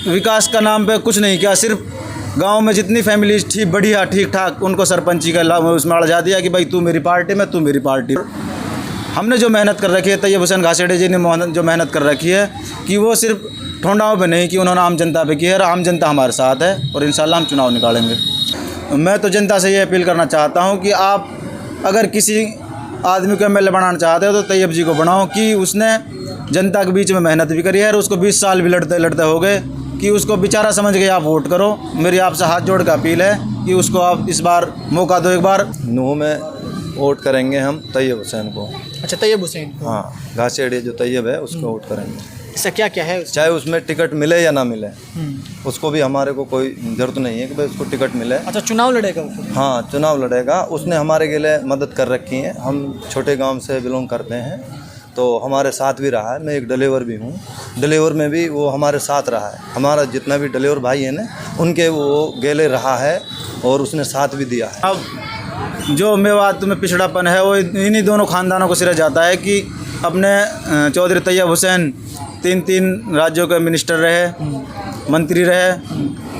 विकास का नाम पे कुछ नहीं किया, सिर्फ गांव में जितनी फैमिली ठीक बढ़िया ठीक ठाक उनको सरपंची का उसमें अड़जा दिया कि भाई तू मेरी पार्टी में, तू मेरी पार्टी। हमने जो मेहनत कर रखी है, तैयब हुसैन घासेड़े जी ने जो मेहनत कर रखी है कि वो सिर्फ ठोंडाओं पे नहीं कि उन्होंने आम जनता पे की है, और आम जनता हमारे साथ है और इंशाल्लाह हम चुनाव निकालेंगे। मैं तो जनता से ये अपील करना चाहता हूँ कि आप अगर किसी आदमी को एमएलए बनाना चाहते हो तो तैयब जी को बनाओ, कि उसने जनता के बीच में मेहनत भी करी है और उसको 20 साल भी लड़ते लड़ते हो गए, कि उसको बेचारा समझ के आप वोट करो। मेरी आपसे हाथ जोड़ के अपील है कि उसको आप इस बार मौका दो एक बार। नूह में वोट करेंगे हम तैयब हुसैन को। अच्छा, तैयब हुसैन को। हाँ, घासेड़े जो तैयब है उसको वोट करेंगे। ऐसा क्या क्या है चाहे उसमें टिकट मिले या ना मिले, उसको भी हमारे को कोई ज़रूरत नहीं है कि भाई उसको टिकट मिले। अच्छा, चुनाव लड़ेगा वो? हाँ, चुनाव लड़ेगा। उसने हमारे के लिए मदद कर रखी है। हम छोटे गांव से बिलोंग करते हैं तो हमारे साथ भी रहा है। मैं एक ड्राइवर भी हूँ, ड्राइवर में भी वो हमारे साथ रहा है। हमारा जितना भी ड्राइवर भाई है ना, उनके वो गेले रहा है और उसने साथ भी दिया है। अब जो मेवात में पिछड़ापन है वो इन्हीं दोनों ख़ानदानों को सिरा जाता है कि अपने चौधरी तैयब हुसैन 3 राज्यों के मिनिस्टर रहे, मंत्री रहे,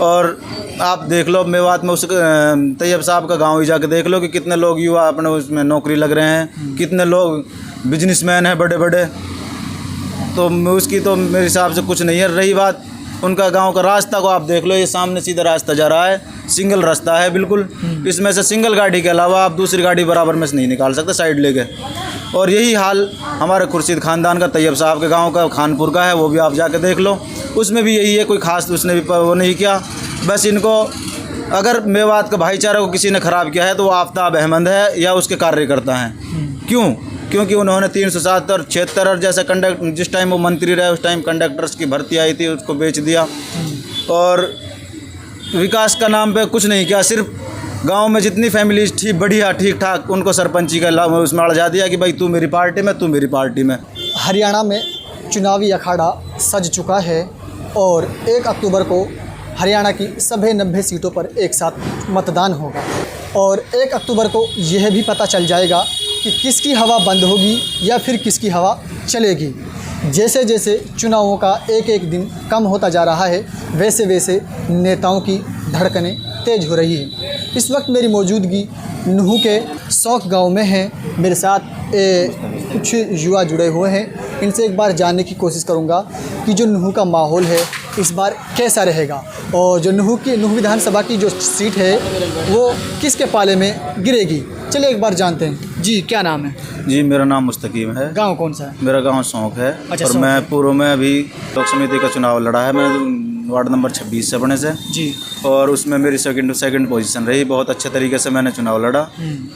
और आप देख लो मेवात में उस तैयब साहब का गांव ही जाके देख लो कि कितने लोग युवा अपने उसमें नौकरी लग रहे हैं, कितने लोग बिजनेसमैन हैं बड़े बड़े। तो उसकी तो मेरे हिसाब से कुछ नहीं है। रही बात उनका गांव का रास्ता को आप देख लो, ये सामने सीधा रास्ता जा रहा है, सिंगल रास्ता है बिल्कुल। इसमें से सिंगल गाड़ी के अलावा आप दूसरी गाड़ी बराबर में से नहीं निकाल सकते साइड लेके। और यही हाल हमारे खुर्शीद ख़ानदान का, तैयब साहब के गांव का, खानपुर का है, वो भी आप जाके देख लो। उसमें भी यही है, कोई ख़ास उसने भी वो नहीं किया। बस इनको अगर मेवात के भाईचारे को किसी ने ख़राब किया है तो वो आफ्ताब अहमद है या उसके कार्यकर्ता हैं। क्यों? क्योंकि उन्होंने 377 76 जैसा कंडक्टर, जिस टाइम वो मंत्री रहे उस टाइम कंडक्टर्स की भर्ती आई थी, उसको बेच दिया। और विकास का नाम पे कुछ नहीं किया, सिर्फ गांव में जितनी फैमिली ठीक बढ़िया ठीक ठाक उनको सरपंची का उसमें अड़जा दिया कि भाई तू मेरी पार्टी में, तू मेरी पार्टी में। हरियाणा में चुनावी अखाड़ा सज चुका है और 1 अक्टूबर को हरियाणा की सभी 90 सीटों पर एक साथ मतदान होगा और 1 अक्टूबर को यह भी पता चल जाएगा कि किसकी हवा बंद होगी या फिर किसकी हवा चलेगी। जैसे जैसे चुनावों का एक एक दिन कम होता जा रहा है, वैसे वैसे नेताओं की धड़कनें तेज हो रही है। इस वक्त मेरी मौजूदगी नूह के सौख गांव में है। मेरे साथ कुछ युवा जुड़े हुए हैं। इनसे एक बार जानने की कोशिश करूंगा कि जो नूह का माहौल है इस बार कैसा रहेगा और जो नूह विधानसभा की जो सीट है वो किसके पाले में गिरेगी। चलिए एक बार जानते हैं। जी, क्या नाम है? जी, मेरा नाम मुस्तकीम है। गांव कौन सा है? मेरा गांव सौंख है। अच्छा, और मैं पूर्व में अभी लोक समिति का चुनाव लड़ा है। मैंने वार्ड नंबर 26 से बने से जी, और उसमें मेरी सेकंड पोजीशन रही। बहुत अच्छे तरीके से मैंने चुनाव लड़ा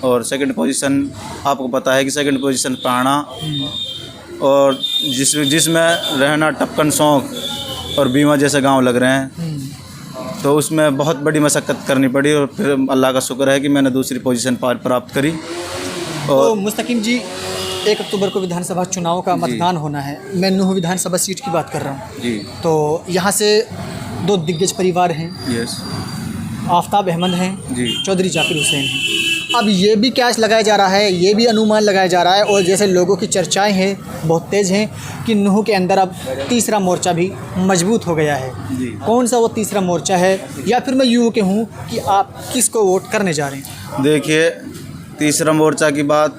और सेकंड पोजीशन, आपको पता है कि सेकंड पोजीशन पाना और जिसमें रहना टपकन सौंख और बीमा जैसे गांव लग रहे हैं, तो उसमें बहुत बड़ी मशक्क़त करनी पड़ी और फिर अल्लाह का शुक्र है कि मैंने दूसरी पोजीशन प्राप्त करी। और तो मुस्तकीम जी, 1 अक्टूबर को विधानसभा चुनाव का मतदान होना है। मैं नूह विधानसभा सीट की बात कर रहा हूँ जी। तो यहाँ से 2 दिग्गज परिवार हैं। यस। आफ्ताब अहमद हैं जी, चौधरी जाकिर हुसैन हैं। अब ये भी कैच लगाया जा रहा है, ये भी अनुमान लगाया जा रहा है और जैसे लोगों की चर्चाएं हैं बहुत तेज़ हैं कि नूह के अंदर अब तीसरा मोर्चा भी मजबूत हो गया है जी। कौन सा वो तीसरा मोर्चा है, या फिर मैं यूँ के हूँ कि आप किसको वोट करने जा रहे हैं? देखिए, तीसरा मोर्चा की बात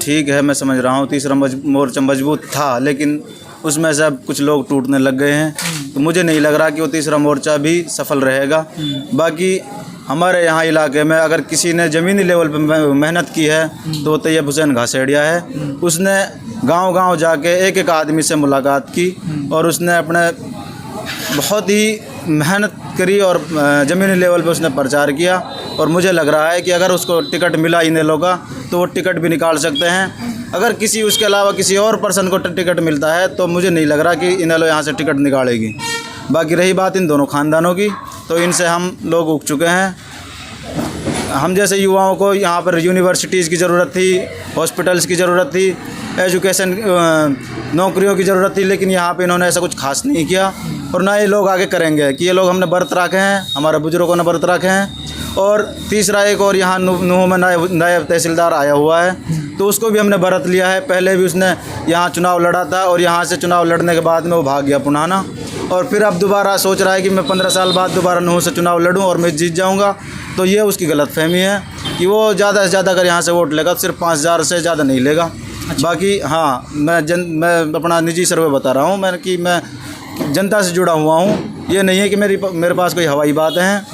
ठीक है, मैं समझ रहा हूँ तीसरा मोर्चा मजबूत था, लेकिन उसमें से अब कुछ लोग टूटने लग गए हैं। तो मुझे नहीं लग रहा कि वो तीसरा मोर्चा भी सफल रहेगा। बाकी हमारे यहाँ इलाके में अगर किसी ने ज़मीनी लेवल पर मेहनत की है तो वो तैयब हुसैन घासेड़िया है। उसने गांव-गांव जाके एक एक आदमी से मुलाकात की और उसने अपने बहुत ही मेहनत करी और ज़मीनी लेवल पे उसने प्रचार किया। और मुझे लग रहा है कि अगर उसको टिकट मिला इनेलो का तो वो टिकट भी निकाल सकते हैं। अगर किसी उसके अलावा किसी और पर्सन को टिकट मिलता है तो मुझे नहीं लग रहा कि इनेलो यहाँ से टिकट निकालेगी। बाकी रही बात इन दोनों ख़ानदानों की, तो इनसे हम लोग उग चुके हैं। हम जैसे युवाओं को यहाँ पर यूनिवर्सिटीज़ की ज़रूरत थी, हॉस्पिटल्स की ज़रूरत थी, एजुकेशन नौकरियों की ज़रूरत थी, लेकिन यहाँ पे इन्होंने ऐसा कुछ खास नहीं किया। और ना ये लोग आगे करेंगे कि ये लोग हमने व्रत रखे हैं, हमारे बुजुर्गों ने व्रत रखे हैं। और तीसरा एक और यहाँ नूह में नायब तहसीलदार आया हुआ है, तो उसको भी हमने व्रत लिया है। पहले भी उसने यहाँ चुनाव लड़ा था और यहाँ से चुनाव लड़ने के बाद में वो भाग गया पुनाना। और फिर अब दोबारा सोच रहा है कि मैं 15 साल बाद दोबारा नूह से चुनाव लड़ूं और मैं जीत जाऊंगा, तो ये उसकी गलतफहमी है कि वो ज़्यादा से ज़्यादा अगर यहाँ से वोट लेगा तो सिर्फ 5000 से ज़्यादा नहीं लेगा। बाकी हाँ, मैं अपना निजी सर्वे बता रहा हूँ मैं जनता से जुड़ा हुआ हूँ। ये नहीं है कि मेरे पास कोई हवाई बात है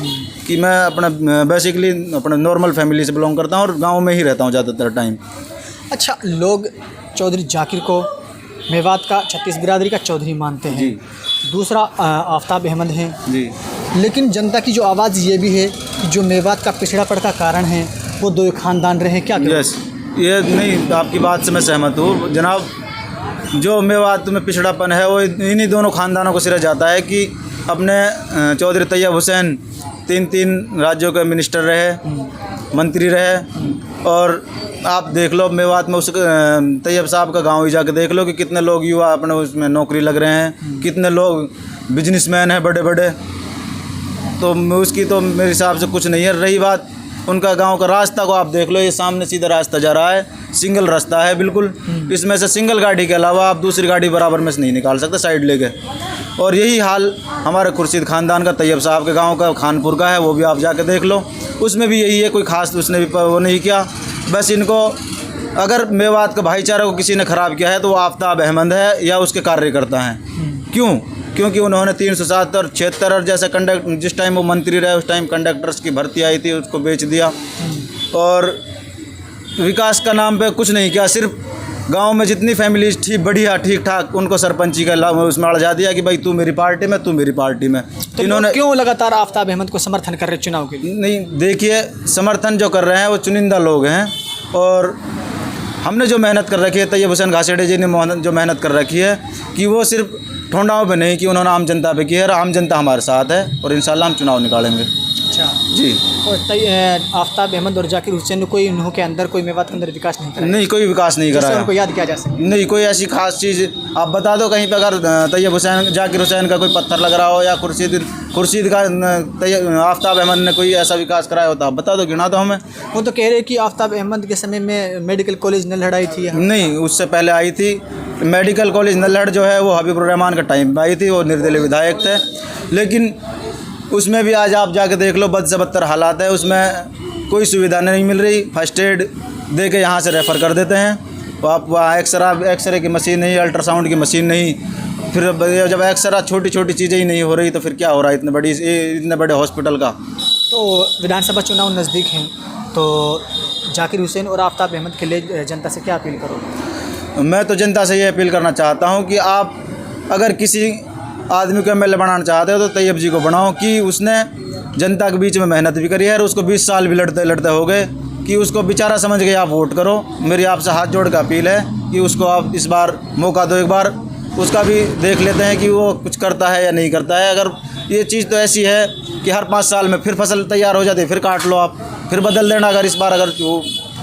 कि मैं अपना बेसिकली अपने नॉर्मल फैमिली से बिलोंग करता हूँ और गाँव में ही रहता हूँ ज़्यादातर टाइम। अच्छा, लोग चौधरी जाकिर को मेवात का 36 बिरादरी का चौधरी मानते हैं, दूसरा आफ्ताब अहमद हैं जी, लेकिन जनता की जो आवाज़ ये भी है कि जो मेवात का पिछड़ापड़ का कारण है वो दो खानदान रहे। क्या यस, ये नहीं, आपकी बात से मैं सहमत हूँ जनाब। जो मेवात में पिछड़ापन है वो इन्हीं दोनों ख़ानदानों को सिरा जाता है कि अपने चौधरी तैयब हुसैन 3 राज्यों के मिनिस्टर रहे, मंत्री रहे। और आप देख लो मेवात में उस तैयब साहब का गांव ही जाके देख लो कि कितने लोग युवा अपने उसमें नौकरी लग रहे हैं, कितने लोग बिजनेसमैन हैं बड़े बड़े। तो उसकी तो मेरे हिसाब से कुछ नहीं है। रही बात उनका गांव का रास्ता को आप देख लो, ये सामने सीधा रास्ता जा रहा है, सिंगल रास्ता है बिल्कुल। इसमें से सिंगल गाड़ी के अलावा आप दूसरी गाड़ी बराबर में से नहीं निकाल सकते साइड लेके। और यही हाल हमारे खुर्शीद ख़ानदान का, तैयब साहब के गांव का खानपुर का है, वो भी आप जाके देख लो, उसमें भी यही है। कोई ख़ास उसने भी वो नहीं किया। बस इनको अगर मेवात के भाईचारे को किसी ने ख़राब किया है तो वो आफ्ताब अहमद है या उसके कार्यकर्ता हैं। क्यों? क्योंकि उन्होंने 307 और 76 और जैसे जिस टाइम वो मंत्री रहे उस टाइम कंडक्टर्स की भर्ती आई थी, उसको बेच दिया और विकास का नाम पे कुछ नहीं किया। सिर्फ गांव में जितनी फैमिली ठीक बढ़िया ठीक ठाक, उनको सरपंची का उसमें अड़जा दिया कि भाई तू मेरी पार्टी में, तू मेरी पार्टी में। तो इन्होंने क्यों लगातार आफ्ताब अहमद को समर्थन कर रहे चुनाव के लिए? नहीं, देखिए, समर्थन जो कर रहे हैं वो चुनिंदा लोग हैं और हमने जो मेहनत कर रखी है, तैयब हुसैन घासेड़े जी ने जो मेहनत कर रखी है कि वो सिर्फ ठोंडाओं पे नहीं कि उन्होंने आम जनता पे की है। आम जनता हमारे साथ है और इंशाल्लाह हम चुनाव निकालेंगे। अच्छा जी। और आफ्ताब अहमद और जाकिर हुसैन ने कोई नूह के अंदर, कोई मेवात के अंदर विकास नहीं करा? नहीं, कोई विकास नहीं करा है। उनको याद किया जा सके? नहीं, कोई ऐसी खास चीज़ आप बता दो कहीं पे, अगर तैयब हुसैन जाकिर हुसैन का कोई पत्थर लग रहा हो या खुर्शीद का आफ्ताब अहमद ने कोई ऐसा विकास कराया हो तो आप बता दो, गिना दो हमें। वो तो कह रहे कि आफ्ताब अहमद के समय में मेडिकल कॉलेज न लड़ाई थी। नहीं, उससे पहले आई थी मेडिकल कॉलेज नल्हड़ जो है वो हबीबुर रहमान का टाइम में आई थी, वो निर्दलीय विधायक थे। लेकिन उसमें भी आज आप जाके देख लो, बद से बदतर हालात है, उसमें कोई सुविधा नहीं मिल रही। फर्स्ट एड दे के यहाँ से रेफ़र कर देते हैं, तो आप वहाँ एक्सरे की मशीन नहीं, अल्ट्रासाउंड की मशीन नहीं। फिर जब एक्सरा छोटी छोटी चीज़ें ही नहीं हो रही तो फिर क्या हो रहा है इतने बड़े हॉस्पिटल का। तो विधानसभा चुनाव नज़दीक हैं, तो जाकिर हुसैन और आफ्ताब अहमद के लिए जनता से क्या अपील करोगे? मैं तो जनता से ये अपील करना चाहता हूँ कि आप अगर किसी आदमी को एमएलए बनाना चाहते हो तो तैयब जी को बनाओ, कि उसने जनता के बीच में मेहनत भी करी है और उसको 20 साल भी लड़ते लड़ते हो गए, कि उसको बेचारा समझ के आप वोट करो। मेरी आपसे हाथ जोड़ कर अपील है कि उसको आप इस बार मौका दो, एक बार उसका भी देख लेते हैं कि वो कुछ करता है या नहीं करता है। अगर ये चीज़ तो ऐसी है कि हर 5 साल में फिर फसल तैयार हो जाती है, फिर काट लो आप, फिर बदल देना। अगर इस बार अगर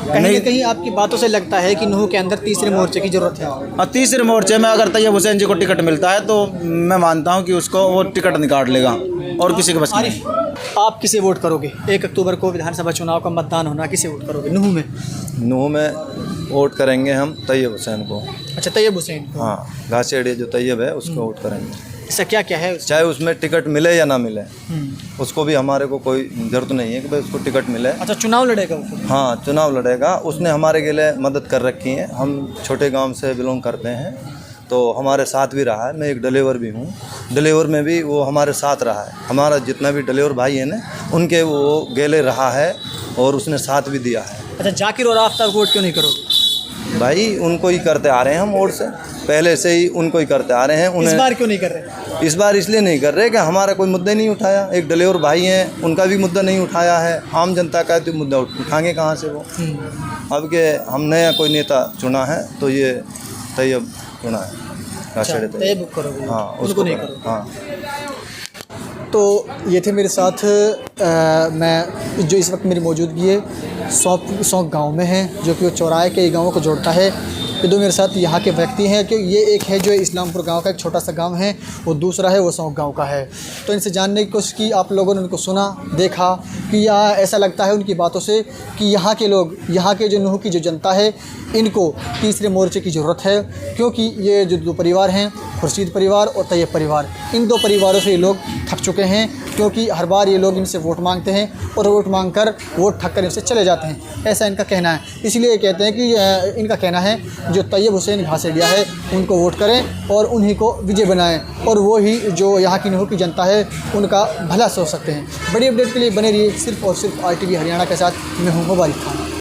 कहीं ना कहीं आपकी बातों से लगता है कि नूह के अंदर तीसरे मोर्चे की ज़रूरत है। और तीसरे मोर्चे में अगर तैयब हुसैन जी को टिकट मिलता है तो मैं मानता हूं कि उसको वो टिकट निकाल लेगा और किसी के बस नहीं। आप किसे वोट करोगे? 1 अक्टूबर को विधानसभा चुनाव का मतदान होना, किसे वोट करोगे नूह में? नूह में वोट करेंगे हम तैयब हुसैन को। अच्छा, तैयब हुसैन को। हाँ, घासेड़े जो तैयब है उसको वोट करेंगे। ऐसा क्या क्या है चाहे उसमें टिकट मिले या ना मिले, उसको भी हमारे को कोई ज़रूरत नहीं है कि भाई उसको टिकट मिले। अच्छा, चुनाव लड़ेगा वो? हाँ, चुनाव लड़ेगा। उसने हमारे के लिए मदद कर रखी है। हम छोटे गांव से बिलोंग करते हैं तो हमारे साथ भी रहा है। मैं एक डिलीवर भी हूँ, डिलीवर में भी वो हमारे साथ रहा है। हमारा जितना भी डिलीवर भाई है ना, उनके वो गेले रहा है और उसने साथ भी दिया है। अच्छा, जाकिर और आफ्ताब वोट क्यों नहीं करोगे? भाई उनको ही करते आ रहे हैं हम वोट से, पहले से ही उनको ही करते आ रहे हैं। इस बार क्यों नहीं कर रहे? इस बार इसलिए नहीं कर रहे कि हमारा कोई मुद्दा नहीं उठाया। एक डिलीवर भाई हैं, उनका भी मुद्दा नहीं उठाया है। आम जनता का तो मुद्दा उठाएंगे कहाँ से वो? अब के हम नया कोई नेता चुना है तो ये तैयब चुना है। तैयब करोगे? हाँ, उसको नहीं करोगे? हाँ। तो ये थे मेरे साथ मैं जो इस वक्त मेरी मौजूदगी है सौंप गांव में है, जो कि वो चौराहे के गांवों को जोड़ता है। ये दो मेरे साथ यहाँ के व्यक्ति हैं कि ये एक है जो इस्लामपुर गांव का एक छोटा सा गांव है, और दूसरा है वो सौंग गांव का है। तो इनसे जानने की कोशिश की, आप लोगों ने उनको सुना देखा कि यहाँ ऐसा लगता है उनकी बातों से कि यहाँ के लोग, यहाँ के जो नूह की जो जनता है, इनको तीसरे मोर्चे की ज़रूरत है, क्योंकि ये जो दो परिवार हैं, खुर्शीद परिवार और तैयब परिवार, इन दो परिवारों से ये लोग थक चुके हैं, क्योंकि हर बार ये लोग इनसे वोट मांगते हैं और वोट मांगकर वोट ठग कर इनसे चले जाते हैं, ऐसा इनका कहना है। इसलिए ये कहते हैं कि इनका कहना है जो तैयब हुसैन घासेडिया है उनको वोट करें और उन्हीं को विजय बनाएं, और वो ही जो यहाँ की नूह की जनता है उनका भला सोच सकते हैं। बड़ी अपडेट के लिए बने रहिए सिर्फ और सिर्फ RTV हरियाणा के साथ। मैं हूँ मुबारिक खान।